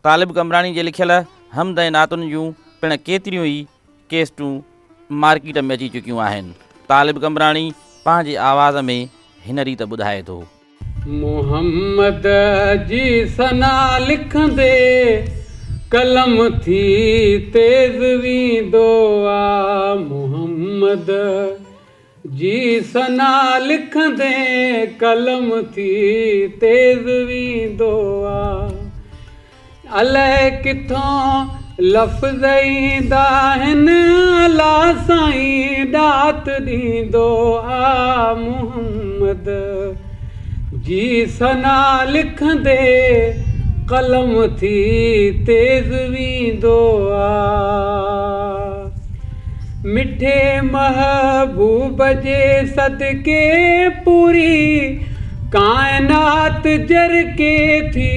तालिब कमरानी जे लिखियल हमद ऐं नातुनि जूं पिण केतिरियूं ई केस्टूं मार्केट में अची चुकियूं आहिनि। तालिब कमरानी पंहिंजे आवाज़ में हिन रीति ॿुधाए थो। मोहम्मद जी सना लिखंदे कलम थी तेज़ वेंदो आ। मोहम्मद जी सना लिखंदे कलम थी तेज़ वेंदो आ। अलाए किथों लफ़्ज़ ईंदा आहिनि अला साईं ॾात ॾींदो आ। मोहम्मद जी सना लिखंदे कलम थी तेज़ वेंदो आ। मिठे महबूब जे सदके पूरी कायनात जरके थी।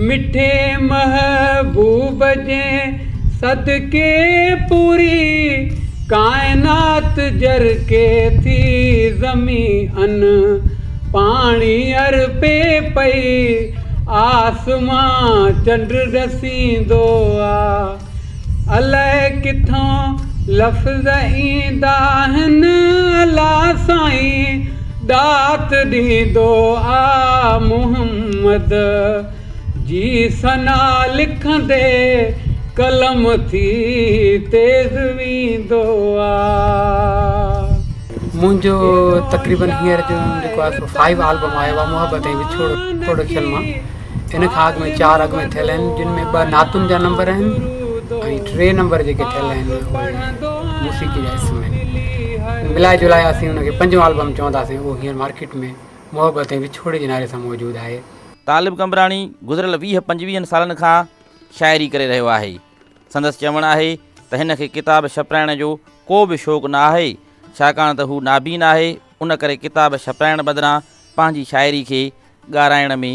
मिठे महबूब जे सदके पूरी कायनात जरके थी। ज़मीन पाणी अर्पे पई आसमां चंड रसींदो आ। अलाए किथों लफ़्ज़ ईंदा आहिनि अला साईं ॾात ॾींदो आ। मोहम्मद जी सना लिखंदे कलम थी तेज़ वेंदो आ। मुंहिंजो तक़रीबन हींअर जो जेको आहे 5 एल्बम आयो आहे मोहब्बत ऐं विछोड़ प्रोडक्शन मां। इन खां अॻु में 4 अॻु में थियल आहिनि जिन में 2 नातुनि जा नंबर आहिनि ऐं 3 नंबर जेके थियल आहिनि उहे मूसीक़ी जा हिस्से में मिलाए जुलाए असीं हुनखे 5 एल्बम चवंदासीं। उहो हींअर मार्केट में मोहब्बत ऐं विछोड़े जे नाले सां मौजूदु आहे। तालिब कमरानी गुज़िरियल 20-25 सालनि खां शाइरी करे रहियो आहे। संदसि चवणु आहे त हिन खे किताब छपाइण जो को बि शौक़ु न आहे, छाकाणि त हू नाबीन आहे। उन करे किताब छपाइण बदिरां पंहिंजी शाइरी खे ॻाराइण में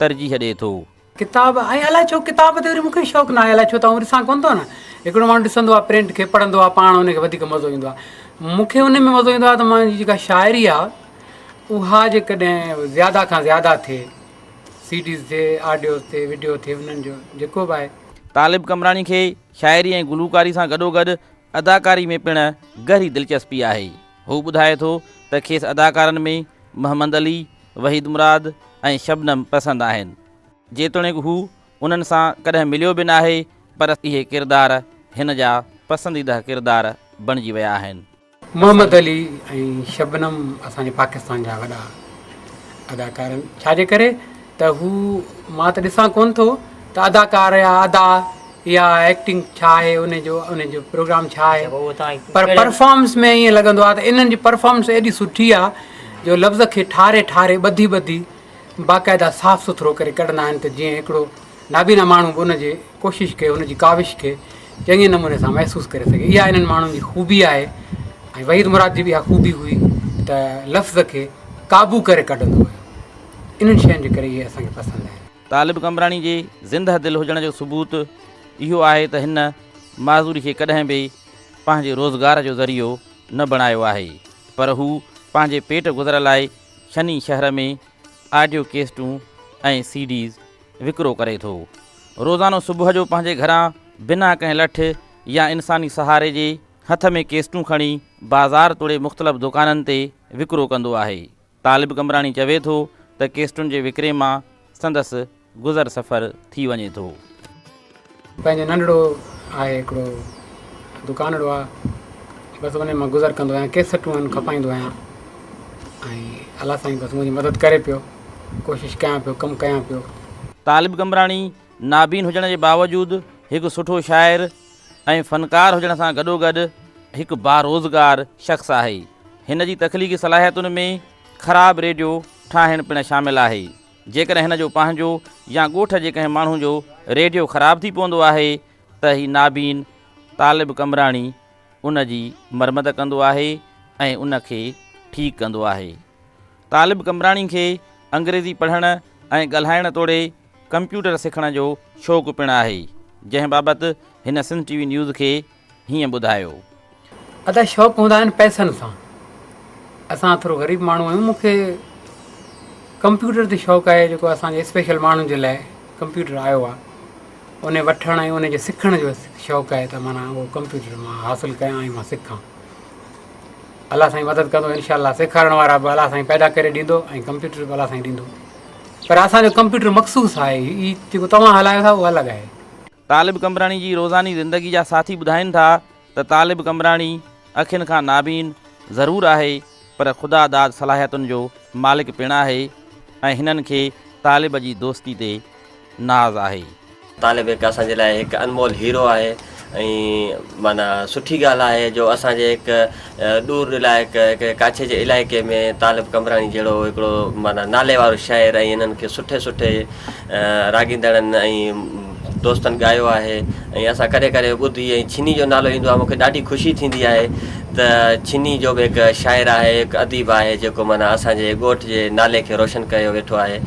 तरजीह ॾिए थो। किताब ऐं अलाए छो किताब ते वरी मूंखे शौक़ु न आहे। अलाए छो त आउं ॾिसां कोन थो न। हिकिड़ो माण्हू ॾिसंदो आहे प्रिंट खे पढ़ंदो आहे पाण हुनखे वधीक मज़ो ईंदो आहे। मूंखे उन में मज़ो ईंदो आहे त मुंहिंजी जेका शाइरी आहे उहा जेकॾहिं ज़्यादा खां ज़्यादा थिए, सीडीज़ थिए, ऑडियोज़ थिए, वीडियो थिए, उन्हनि जो जेको बि आहे। तालिब कमरानी खे शाइरी ऐं गुलूकारी सां गॾोगॾु अदाकारी में पिण गहरी दिलचस्पी आहे। हू ॿुधाए थो त खेसि अदाकारनि में मोहम्मद अली, वहीद मुराद ऐं शबनम पसंदि आहिनि। जेतोणीकि हू उन्हनि सां कॾहिं मिलियो बि न आहे, पर इहे किरदार हिन जा पसंदीदा किरदार बणिजी विया आहिनि। मोहम्मद अली ऐं शबनम असांजे पाकिस्तान जा वॾा अदाकार आहिनि। छाजे करे त हू मां त ॾिसां कोन थो त अदाकार या अदा या एक्टिंग छा आहे, उनजो प्रोग्राम छा आहे, पर परफॉर्मेंस में ईअं लॻंदो आहे त इन्हनि जी परफॉर्मेंस एॾी सुठी आहे जो लफ़्ज़ खे ठारे ठारे ॿधी ॿधी बाक़ाइदा साफ़ु सुथिरो करे कढंदा आहिनि त जीअं हिकिड़ो नाबीना माण्हू बि उनजे कोशिशि खे, उनजी काविश खे चङे नमूने सां महसूसु करे सघे। इहा इन्हनि माण्हुनि जी ख़ूबी आहे। ऐं वहीद मुराद जी बि इहा ख़ूबी हुई त लफ़्ज़ खे क़ाबू करे कढंदो हुयो। इन्हनि शयुनि जे करे इहे असांखे पसंदि आहे। तालिब कमरानी जे ज़िंदह दिलि हुजण जो सबूत इहो आहे त हिन माज़ूरी खे कॾहिं बि पंहिंजे रोज़गार जो ज़रियो न बणायो आहे, पर हू पंहिंजे पेट गुज़र लाइ शनी शहर में ऑडियो केस्टूं ऐं सीडीज़ विकिरो करे थो। रोज़ानो सुबुह जो पंहिंजे घरां बिना कंहिं लठ या इंसानी सहारे जे हथ में केस्टूं खणी बाज़ार तोड़े मुख़्तलिफ़ दुकाननि ते विकिरो कंदो आहे। तालिब कमरानी चवे थो त केस्टुनि जे विकिरे मां संदसि गुज़र सफ़र थी वञे थो। पंहिंजो नंढड़ो आहे हिकिड़ो दुकानड़ो आहे, बसि उन मां गुज़र कंदो आहियां। केसटूं आहिनि खपाईंदो आहियां ऐं अलाह साईं बसि मुंहिंजी मदद करे पियो, कोशिशि कयां पियो, कमु कयां पियो। तालिब कमरानी नाबीन हुजण जे बावजूदु हिकु सुठो शाइर ऐं फ़नकार हुजण सां गॾोगॾु हिकु बारोज़गार शख़्स आहे। हिन जी तख़लीक़ी सलाहियतुनि में ख़राबु रेडियो ठाहिणु पिणु शामिलु आहे। जेकॾहिं हिन जो पंहिंजो या ॻोठ जे कंहिं माण्हू जो रेडियो ख़राबु थी पवंदो आहे त ही नाबीन तालिब कमरानी उन जी मरमत कंदो आहे ऐं उनखे ठीकु कंदो आहे। तालिब कमरानी खे अंग्रेज़ी पढ़णु ऐं ॻाल्हाइण तोड़े कंप्यूटर सिखण जो शौक़ु पिणु आहे, जंहिं बाबति हिन सिंध टीवी न्यूज़ खे हीअं ॿुधायो। अदा शौक़ु हूंदा आहिनि पैसनि सां। असां थोरो ग़रीब माण्हू आहियूं, मूंखे कंप्यूटर ते शौक़ु आहे जेको असांजे स्पेशल माण्हुनि जे लाइ कंप्यूटर आयो आहे उन वठण ऐं उनजे सिखण जो शौक़ु आहे त माना उहो कंप्यूटर मां हासिलु कयां ऐं मां सिखां। अलाह साईं मदद कंदो इनशाअल्लाह। सेखारण वारा बि अलाह साईं पैदा करे ॾींदो ऐं कंप्यूटर बि अलाह साईं ॾींदो। पर असांजो कंप्यूटर मख़सूसु आहे, ई जेको तव्हां हलायो था उहो अलॻि आहे। तालिब कमराणी जी रोज़ानी ज़िंदगी जा साथी ॿुधाइनि था त तालिब कमराणी अखियुनि खां नाबीन ज़रूरु आहे पर ख़ुदा दाद सलाहियतुनि जो मालिक पिणु आहे ऐं हिननि खे तालिब जी दोस्ती ते नाज़ आहे। तालिब हिकु असांजे लाइ हिकु अनमोल हीरो आहे ऐं माना सुठी ॻाल्हि आहे जो असांजे हिकु दूर इलाइक़े काछे जे इलाइक़े में तालिब कमराणी जहिड़ो हिकिड़ो माना नाले वारो शाइर ऐं इन्हनि खे सुठे सुठे राॻींदड़नि ऐं दोस्तनि ॻायो आहे ऐं असां कॾहिं कॾहिं ॿुधी ऐं छिनी जो नालो ईंदो आहे। मूंखे ॾाढी ख़ुशी थींदी आहे त छिनी जो बि हिकु शाइर आहे, हिकु अदीब आहे जेको माना असांजे ॻोठ जे नाले खे रोशन कयो वेठो आहे।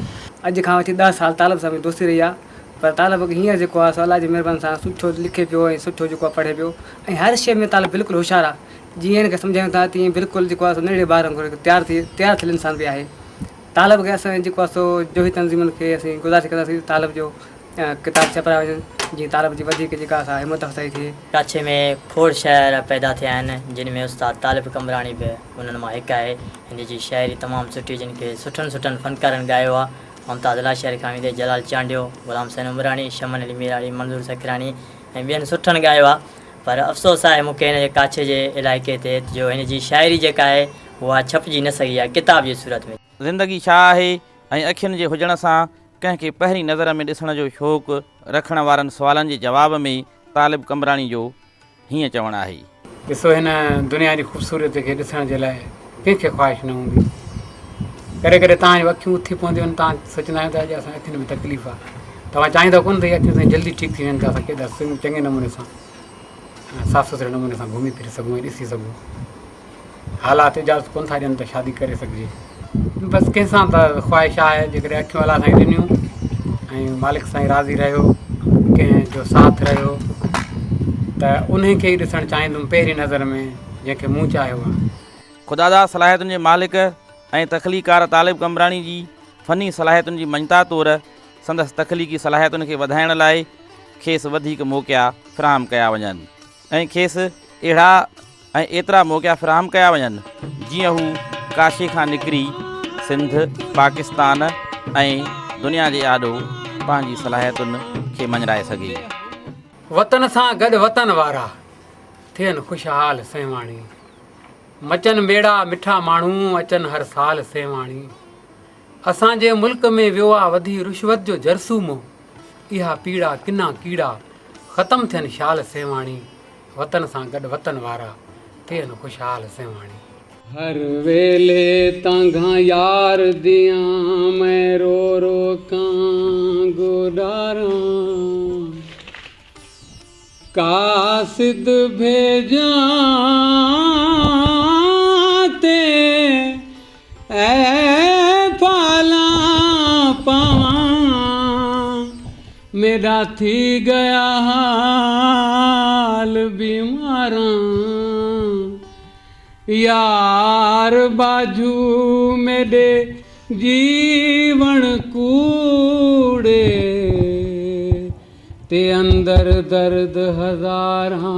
अॼु खां वठी 10 साल तालिब सां दोस्ती रही आहे पर तालिब हींअर जेको आहे सो अलाह जी महिरबानी सां सुठो लिखे पियो ऐं सुठो जेको आहे पढ़े पियो ऐं हर शइ में तालिब बिल्कुलु होशियारु आहे। जीअं हिनखे सम्झायूं था तीअं बिल्कुलु जेको आहे सो नंढे ॿार वांगुरु तयारु थियल इंसान बि आहे। तालिब खे असां जेको आहे सो जोही तंज़ीमुनि खे असीं गुज़ारिश कंदासीं तालिब जो किताब छपाया वञनि जीअं तालिब जी वधीक जेका असां हिमत अफ़ज़ाई थिए। काछे में खोड़ शाइर पैदा थिया आहिनि जिन में उस्ताद तालिब कमराणी बि उन्हनि मां हिकु आहे। हिन जी शाइरी तमामु सुठी जिन खे सुठनि फ़नकारनि ॻायो आहे। मुमताज़ अला शहर खां वेंदे जलाल चांडियो, ग़ुलाम सैन उमराणी, शमन अली मीराणी, मंज़ूर सखराणी ऐं ॿियनि सुठनि ॻायो आहे। पर अफ़सोस आहे मूंखे हिन जे काछे जे इलाइक़े ते जो हिन जी शाइरी जेका आहे उहा छपिजी न सघी आहे किताब जी सूरत में। ज़िंदगी छा आहे ऐं अखियुनि जे हुजण सां कंहिंखे पहिरीं नज़र में ॾिसण जो शौक़ु रखण वारनि सुवालनि जे जवाब में तालिब कमराणी जो हीअं चवणु आहे। ॾिसो हिन दुनिया जी ख़ूबसूरत खे ॾिसण जे लाइ कंहिंखे ख़्वाहिश न हूंदी। कॾहिं कॾहिं तव्हांजी अखियूं उथी पवंदियूं आहिनि, तव्हां सोचंदा आहियो त अॼु असां अखियुनि में तकलीफ़ आहे, तव्हां चाहींदा कोन त अखियूं सां जल्दी ठीकु थी वञनि त असां केॾा चङे नमूने सां साफ़ु सुथरे नमूने सां घुमी फिरी सघूं ऐं ॾिसी सघूं। हालात इजाज़त कोन था ॾियनि त शादी करे सघिजे। बसि कंहिंसां त ख़्वाहिश आहे जेकॾहिं अखियूं अलाह साईं ॾिनियूं ऐं मालिक साईं राज़ी रहियो, कंहिंजो साथ रहियो त उन्हीअ खे ई ॾिसणु चाहींदुमि पहिरीं नज़र में जंहिंखे मूं चाहियो आहे। ख़ुदादा सलाहियतुनि जे मालिक ऐं तख़लीकार तालिब कमराणी जी फ़नी सलाहियतुनि जी मञता तौरु संदसि तख़लीक़ी सलाहियतुनि खे वधाइण लाइ खेसि वधीक मौक़िया फ़राहम कया वञनि ऐं खेसि अहिड़ा ऐं एतिरा मौक़िया फ़राहम कया वञनि जीअं हू काशे खां निकिरी सिंध, पाकिस्तान ऐं दुनिया जे आॾो पंहिंजी सलाहियतुनि खे मञराए सघे। वतन सां गॾु वतन वारा थियनि ख़ुशहाल सेवाणी, मचनि बेड़ा मिठा माण्हू अचनि हर साल सेवाणी। असांजे मुल्क में वियो आहे वधी रुश्वत जो जरसूमो, इहा पीड़ा किना कीड़ा ख़तमु थियनि शाल सेवाणी। वतन सां गॾु वतन वारा थियनि ख़ुशहाल सेवाणी। हर वेले तांघा यार दियां मैं रो रो कां गोडारा, कासिद भेजा ते ऐ पाला पावा, मेरा थी गया हाल बीमारा। यार बाजू मेरे जीवन कूड़े, ते अंदर दर्द हज़ारां।